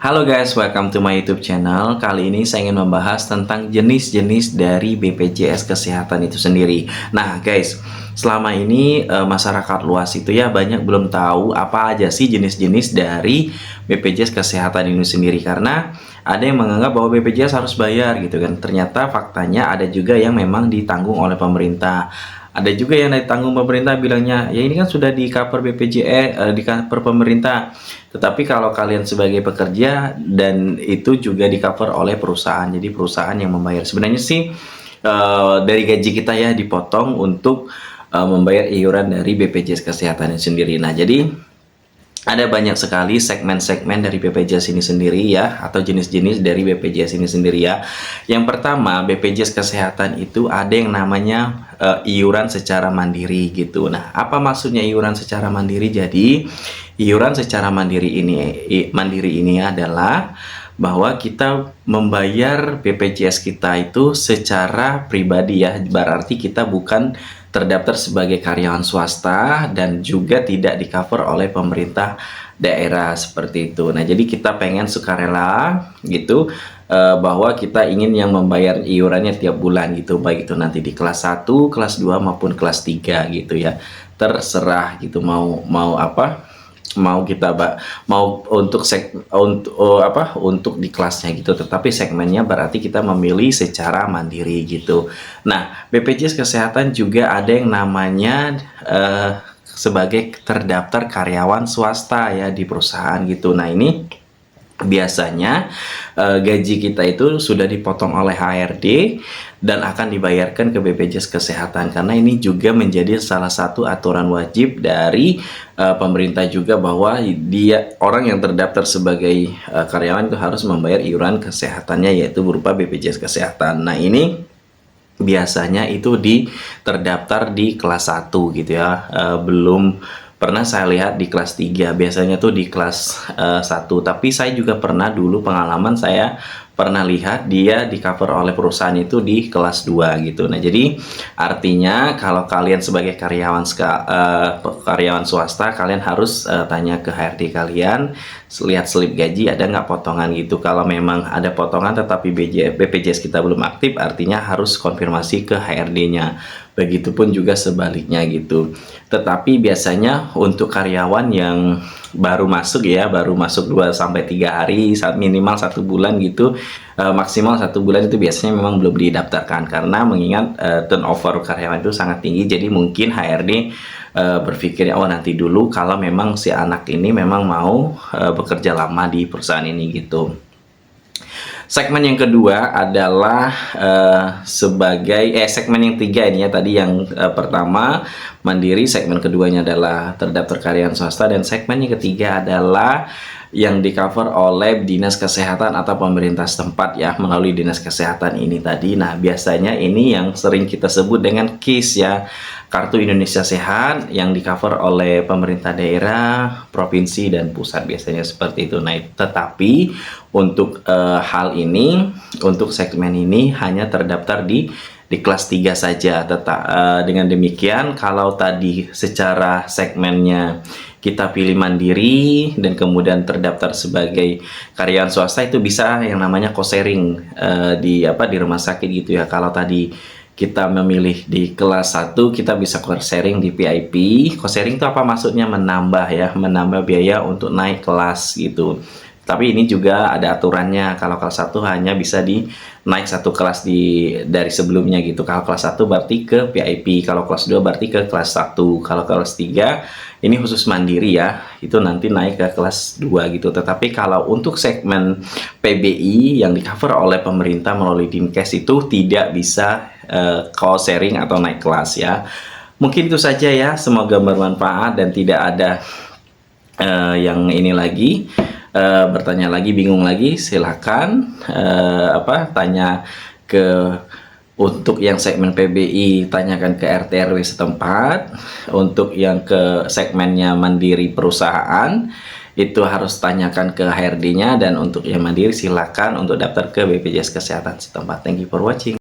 Halo guys, welcome to my YouTube channel. Kali ini saya ingin membahas tentang jenis-jenis dari BPJS Kesehatan itu sendiri. Nah guys, selama ini masyarakat luas itu ya banyak belum tahu apa aja sih jenis-jenis dari BPJS Kesehatan ini sendiri. Karena ada yang menganggap bahwa BPJS harus bayar gitu kan. Ternyata faktanya ada juga yang memang ditanggung oleh pemerintah. Ada juga yang ditanggung pemerintah bilangnya, ya ini kan sudah di cover BPJS, di cover pemerintah. Tetapi kalau kalian sebagai pekerja dan itu juga di cover oleh perusahaan, jadi perusahaan yang membayar. Sebenarnya sih dari gaji kita ya dipotong untuk membayar iuran dari BPJS Kesehatan sendiri. Nah, jadi ada banyak sekali segmen-segmen dari BPJS ini sendiri ya, atau jenis-jenis dari BPJS ini sendiri ya. Yang pertama, BPJS Kesehatan itu ada yang namanya iuran secara mandiri gitu. Nah, apa maksudnya iuran secara mandiri? Jadi, iuran secara mandiri ini adalah bahwa kita membayar BPJS kita itu secara pribadi ya. Berarti kita bukan terdaftar sebagai karyawan swasta dan juga tidak di-cover oleh pemerintah daerah seperti itu. Nah, jadi kita pengen sukarela gitu bahwa kita ingin yang membayar iurannya tiap bulan gitu, baik itu nanti di kelas 1, kelas 2 maupun kelas 3 gitu ya. Terserah gitu mau apa? Mau kita mau untuk untuk di kelasnya gitu, tetapi segmennya berarti kita memilih secara mandiri gitu. Nah, BPJS Kesehatan juga ada yang namanya sebagai terdaftar karyawan swasta ya di perusahaan gitu. Nah, ini biasanya gaji kita itu sudah dipotong oleh HRD dan akan dibayarkan ke BPJS Kesehatan, karena ini juga menjadi salah satu aturan wajib dari pemerintah juga bahwa dia orang yang terdaftar sebagai karyawan itu harus membayar iuran kesehatannya yaitu berupa BPJS Kesehatan. Nah, ini biasanya itu terdaftar di kelas 1 gitu ya, belum pernah saya lihat di kelas 3, biasanya tuh di kelas 1. Tapi saya juga pernah dulu pengalaman saya pernah lihat dia di cover oleh perusahaan itu di kelas 2 gitu. Nah, jadi artinya kalau kalian sebagai karyawan swasta, kalian harus tanya ke HRD kalian, lihat slip gaji ada nggak potongan gitu. Kalau memang ada potongan tetapi BPJS kita belum aktif, artinya harus konfirmasi ke HRD-nya. Begitupun juga sebaliknya gitu. Tetapi biasanya untuk karyawan yang baru masuk 2-3 hari, minimal 1 bulan gitu, maksimal 1 bulan itu biasanya memang belum didaftarkan, karena mengingat turnover karyawan itu sangat tinggi. Jadi mungkin HRD berpikir oh nanti dulu kalau memang si anak ini memang mau bekerja lama di perusahaan ini gitu. Segmen yang kedua adalah segmen yang 3 ini ya, tadi yang pertama mandiri, segmen keduanya adalah terdaftar karyawan swasta, dan segmen yang ketiga adalah yang di cover oleh dinas kesehatan atau pemerintah setempat ya, melalui dinas kesehatan ini tadi. Nah, biasanya ini yang sering kita sebut dengan KIS ya, Kartu Indonesia Sehat, yang di cover oleh pemerintah daerah, provinsi, dan pusat, biasanya seperti itu. Nah, tetapi untuk hal ini, untuk segmen ini hanya terdaftar di kelas 3 saja. Dengan demikian, kalau tadi secara segmennya kita pilih mandiri dan kemudian terdaftar sebagai karyawan swasta, itu bisa yang namanya co-sharing di rumah sakit gitu ya. Kalau tadi kita memilih di kelas 1, kita bisa co-sharing di VIP. Co-sharing itu apa maksudnya? Menambah biaya untuk naik kelas gitu. Tapi ini juga ada aturannya. Kalau kelas 1 hanya bisa naik 1 kelas dari sebelumnya gitu. Kalau kelas 1 berarti ke VIP, kalau kelas 2 berarti ke kelas 1. Kalau kelas 3 ini khusus mandiri ya, itu nanti naik ke kelas 2 gitu. Tetapi kalau untuk segmen PBI yang di cover oleh pemerintah melalui Dinkes itu tidak bisa co-sharing atau naik kelas ya. Mungkin itu saja ya, semoga bermanfaat dan tidak ada yang ini lagi. Bertanya lagi, bingung lagi, silakan tanya untuk yang segmen PBI tanyakan ke RT RW setempat. Untuk yang ke segmennya mandiri perusahaan itu harus tanyakan ke HRD-nya, dan untuk yang mandiri silakan untuk daftar ke BPJS Kesehatan setempat. Thank you for watching.